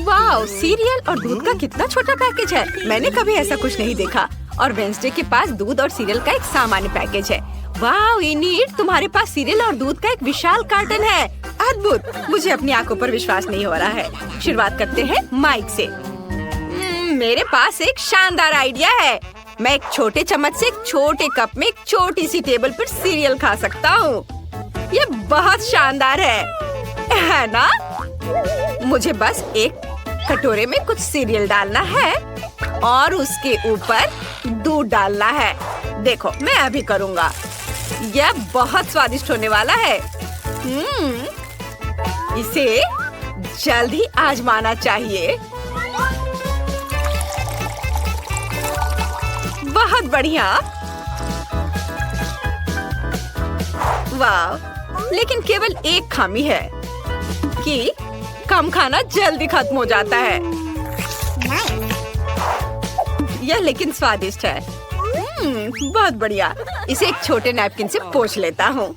वाह, सीरियल और दूध का कितना छोटा पैकेज है। मैंने कभी ऐसा कुछ नहीं देखा। और वेंसडे के पास दूध और सीरियल का एक सामान्य पैकेज है। वाह एनिट, तुम्हारे पास सीरियल और दूध का एक विशाल कार्टन है। अद्भुत, मुझे अपनी आंखों पर विश्वास नहीं हो रहा है। शुरुआत करते हैं माइक से। मेरे पास एक शानदार आइडिया है। मैं एक छोटे चम्मच से एक छोटे कप में एक छोटी सी टेबल पर सीरियल खा सकता हूँ। ये बहुत शानदार है ना? मुझे बस एक कटोरे में कुछ सीरियल डालना है और उसके ऊपर दूध डालना है। देखो, मैं अभी करूँगा। यह बहुत स्वादिष्ट होने वाला है। इसे जल्द ही आजमाना चाहिए। बहुत बढ़िया। वाह, लेकिन केवल एक खामी है कि कम खाना जल्दी खत्म हो जाता है। यह लेकिन स्वादिष्ट है। बहुत बढ़िया। इसे एक छोटे नैपकिन से पोंछ लेता हूँ।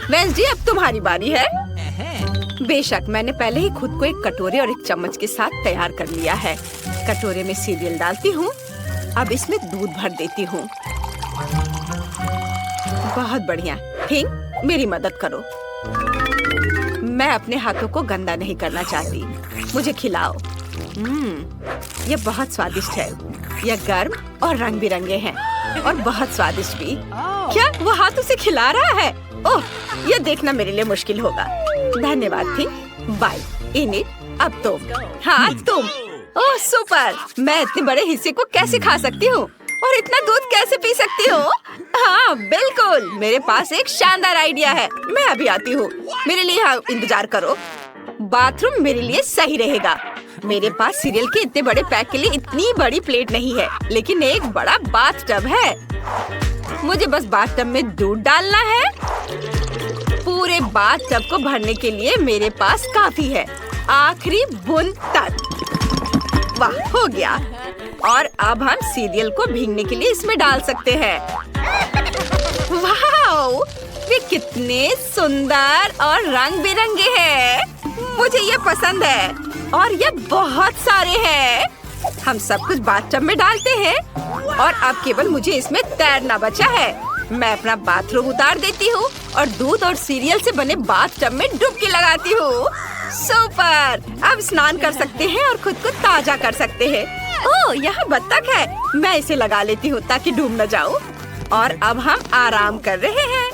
वेंसडे, अब तुम्हारी बारी है। बेशक, मैंने पहले ही खुद को एक कटोरे और एक चम्मच के साथ तैयार कर लिया है। कटोरे में सीरियल डालती हूँ। अब इसमें दूध भर देती हूँ। बहुत बढ़िया। थिंक, मेरी मदद करो। मैं अपने हाथों को गंदा नहीं करना चाहती। मुझे खिलाओ। यह बहुत स्वादिष्ट है। यह गर्म और रंग बिरंगे हैं और बहुत स्वादिष्ट भी। क्या वो हाथों से खिला रहा है? ओह, यह देखना मेरे लिए मुश्किल होगा। धन्यवाद थिंक। बाय एनिट, अब तुम। हाँ, तुम। ओह सुपर, मैं इतने बड़े हिस्से को कैसे खा सकती हूँ और इतना दूध कैसे पी सकती हूँ? हाँ बिल्कुल, मेरे पास एक शानदार आइडिया है। मैं अभी आती हूँ। मेरे लिए यहाँ इंतजार करो। बाथरूम मेरे लिए सही रहेगा। मेरे पास सीरियल के इतने बड़े पैक के लिए इतनी बड़ी प्लेट नहीं है, लेकिन एक बड़ा बाथ टब है। मुझे बस बाथ टब में दूध डालना है। पूरे बाथ टब को भरने के लिए मेरे पास काफी है। आखिरी बूंद तक। वाह, हो गया। और अब हम सीरियल को भीगने के लिए इसमें डाल सकते हैं। वाह, वे कितने सुंदर और रंग बिरंगे हैं। मुझे ये पसंद है और ये बहुत सारे हैं। हम सब कुछ बाथटब में डालते हैं और अब केवल मुझे इसमें तैरना बचा है। मैं अपना बाथरूम उतार देती हूँ और दूध और सीरियल से बने बाथटब में डुबकी लगाती हूँ। सुपर, अब स्नान कर सकते हैं और खुद को ताजा कर सकते हैं। ओह, यहाँ बत्तख है। मैं इसे लगा लेती हूँ ताकि डूब न जाऊँ। और अब हम आराम कर रहे हैं।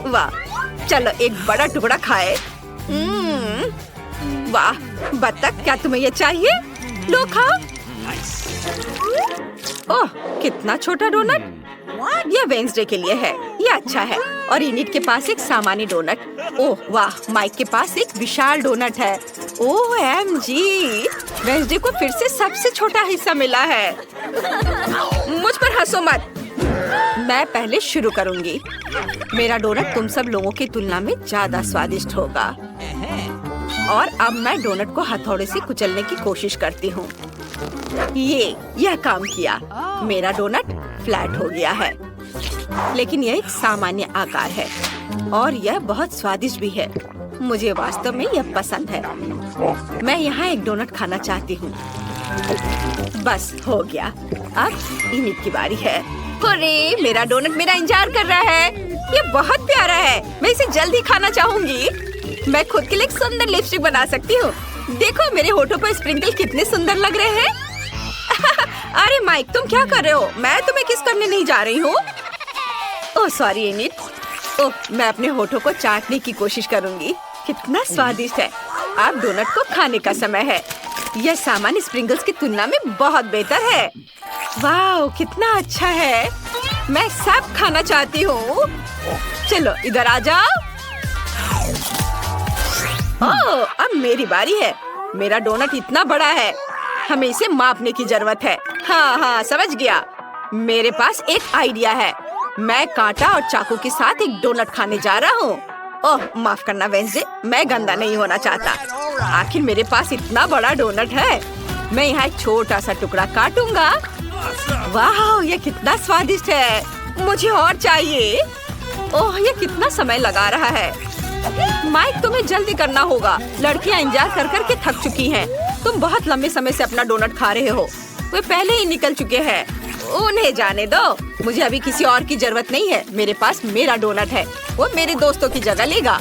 वाह, चलो एक बड़ा टुकड़ा खाए। वाह बत्तख, क्या तुम्हें ये चाहिए? लो खाओ। ओह, कितना छोटा डोनट। यह वेंसडे के लिए है। यह अच्छा है। और एनिट के पास एक सामान्य डोनट। ओह वाह, माइक के पास एक विशाल डोनट है। OMG, वेंसडे को फिर से सबसे छोटा हिस्सा मिला है। मुझ पर हंसो मत। मैं पहले शुरू करूंगी। मेरा डोनट तुम सब लोगों की तुलना में ज्यादा स्वादिष्ट होगा। और अब मैं डोनट को हथौड़े से कुचलने की कोशिश करती हूँ। यह काम किया। मेरा डोनट फ्लैट हो गया है, लेकिन यह एक सामान्य आकार है और यह बहुत स्वादिष्ट भी है। मुझे वास्तव में यह पसंद है। मैं यहाँ एक डोनट खाना चाहती हूँ। बस हो गया। अब एनिट की बारी है। अरे, मेरा डोनट मेरा इंतजार कर रहा है। ये बहुत प्यारा है। मैं इसे जल्दी खाना चाहूंगी। मैं खुद के लिए एक सुंदर लिपस्टिक बना सकती हूँ। देखो मेरे होठों पर स्प्रिंकल कितने सुंदर लग रहे हैं। अरे माइक, तुम क्या कर रहे हो? मैं तुम्हें किस करने नहीं जा रही हूँ। Oh sorry unit. ओह, मैं अपने होठों को चाटने की कोशिश करूंगी। कितना स्वादिष्ट है। अब डोनट को खाने का समय है। यह सामान्य स्प्रिंगल्स की तुलना में बहुत बेहतर है। वाह, कितना अच्छा है। मैं सब खाना चाहती हूँ। चलो इधर आ जाओ। ओह, अब मेरी बारी है। मेरा डोनट इतना बड़ा है, हमें इसे मापने की जरूरत है। हाँ, समझ गया। मेरे पास एक आइडिया है। मैं कांटा और चाकू के साथ एक डोनट खाने जा रहा हूँ। ओह, माफ करना वेंसडे, मैं गंदा नहीं होना चाहता। आखिर मेरे पास इतना बड़ा डोनट है। मैं यहाँ एक छोटा सा टुकड़ा काटूंगा। वाह, ये कितना स्वादिष्ट है। मुझे और चाहिए। ओह, ये कितना समय लगा रहा है। माइक, तुम्हें जल्दी करना होगा। लड़कियाँ इंतजार कर कर के थक चुकी हैं। तुम बहुत लंबे समय से अपना डोनट खा रहे हो। वे पहले ही निकल चुके हैं। उन्हें जाने दो। मुझे अभी किसी और की जरूरत नहीं है। मेरे पास मेरा डोनट है। वो मेरे दोस्तों की जगह लेगा।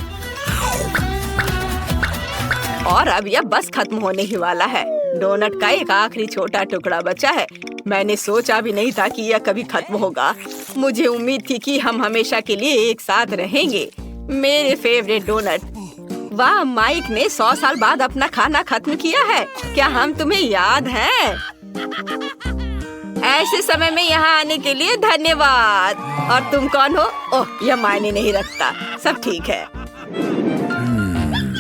और अब यह बस खत्म होने ही वाला है। डोनट का एक आखिरी छोटा टुकड़ा बचा है। मैंने सोचा भी नहीं था कि यह कभी खत्म होगा। मुझे उम्मीद थी कि हम हमेशा के लिए एक साथ रहेंगे। मेरे फेवरेट डोनट। वाह, माइक ने 100 साल बाद अपना खाना खत्म किया है। क्या हम तुम्हें याद हैं? ऐसे समय में यहाँ आने के लिए धन्यवाद। और तुम कौन हो? ओह, यह मायने नहीं रखता। सब ठीक है।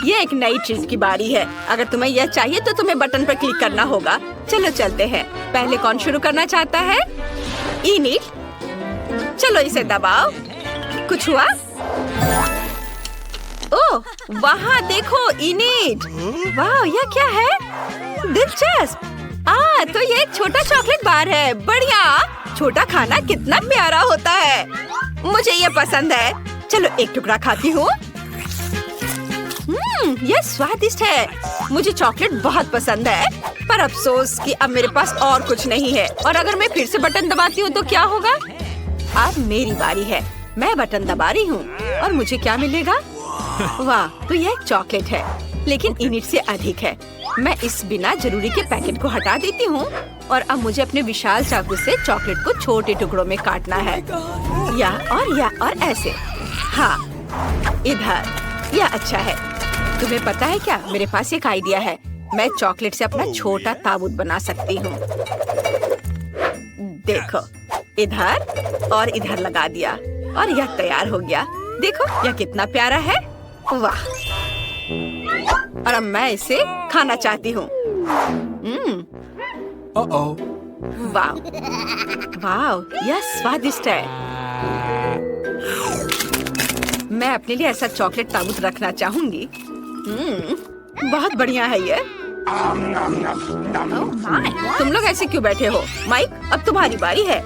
ये एक नई चीज की बारी है। अगर तुम्हें यह चाहिए तो तुम्हें बटन पर क्लिक करना होगा। चलो चलते हैं। पहले कौन शुरू करना चाहता है? इनिट। चलो इसे दबाओ। कुछ हुआ? ओह, वहाँ देखो इनिट। वाह, यह क्या है? दिलचस्प। तो ये एक छोटा चॉकलेट बार है। बढ़िया। छोटा खाना कितना प्यारा होता है। मुझे ये पसंद है। चलो एक टुकड़ा खाती हूँ। यह स्वादिष्ट है। मुझे चॉकलेट बहुत पसंद है, पर अफसोस कि अब मेरे पास और कुछ नहीं है। और अगर मैं फिर से बटन दबाती हूँ तो क्या होगा? अब मेरी बारी है। मैं बटन दबा रही हूँ और मुझे क्या मिलेगा? वाह, तो यह एक चॉकलेट है, लेकिन इनिट से अधिक है। मैं इस बिना जरूरी के पैकेट को हटा देती हूँ और अब मुझे अपने विशाल चाकू से चॉकलेट को छोटे टुकड़ों में काटना है। या और ऐसे। हाँ, इधर। यह अच्छा है। तुम्हें पता है क्या, मेरे पास एक आइडिया है। मैं चॉकलेट से अपना छोटा ताबूत बना सकती हूँ। देखो, इधर और इधर लगा दिया और यह तैयार हो गया। देखो, यह कितना प्यारा है। वाह, और अब मैं इसे खाना चाहती हूँ। वाह, यह स्वादिष्ट है। मैं अपने लिए ऐसा चॉकलेट ताबूत रखना चाहूंगी। बहुत बढ़िया है ये। तुम लोग ऐसे क्यों बैठे हो? माइक, अब तुम्हारी बारी है।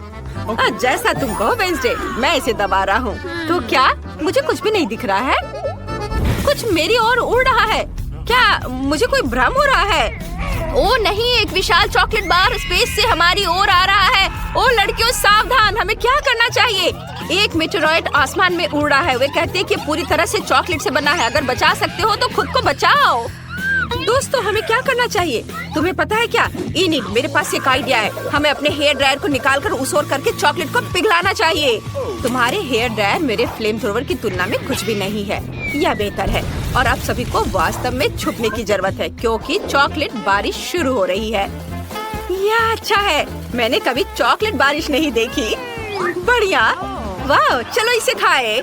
जैसा तुम कहो वेंसडे, मैं इसे दबा रहा हूँ। तो क्या मुझे कुछ भी नहीं दिख रहा है? कुछ मेरी ओर उड़ रहा है। क्या मुझे कोई भ्रम हो रहा है? ओ नहीं, एक विशाल चॉकलेट बार स्पेस से हमारी ओर आ रहा है। ओ लड़कियों, सावधान। हमें क्या करना चाहिए? एक मेटेरॉइड आसमान में उड़ रहा है। वे कहते हैं कि पूरी तरह से चॉकलेट से बना है। अगर बचा सकते हो तो खुद को बचाओ। दोस्तों, हमें क्या करना चाहिए? तुम्हें पता है क्या? इनिट, मेरे पास एक आइडिया है। हमें अपने हेयर ड्रायर को निकालकर उस ओर करके चॉकलेट को पिघलाना चाहिए। तुम्हारे हेयर ड्रायर मेरे फ्लेम थ्रोवर की तुलना में कुछ भी नहीं है। यह बेहतर है। और आप सभी को वास्तव में छुपने की जरूरत है, क्योंकि चॉकलेट बारिश शुरू हो रही है। यह अच्छा है। मैंने कभी चॉकलेट बारिश नहीं देखी। बढ़िया। वाह, चलो इसे खाए।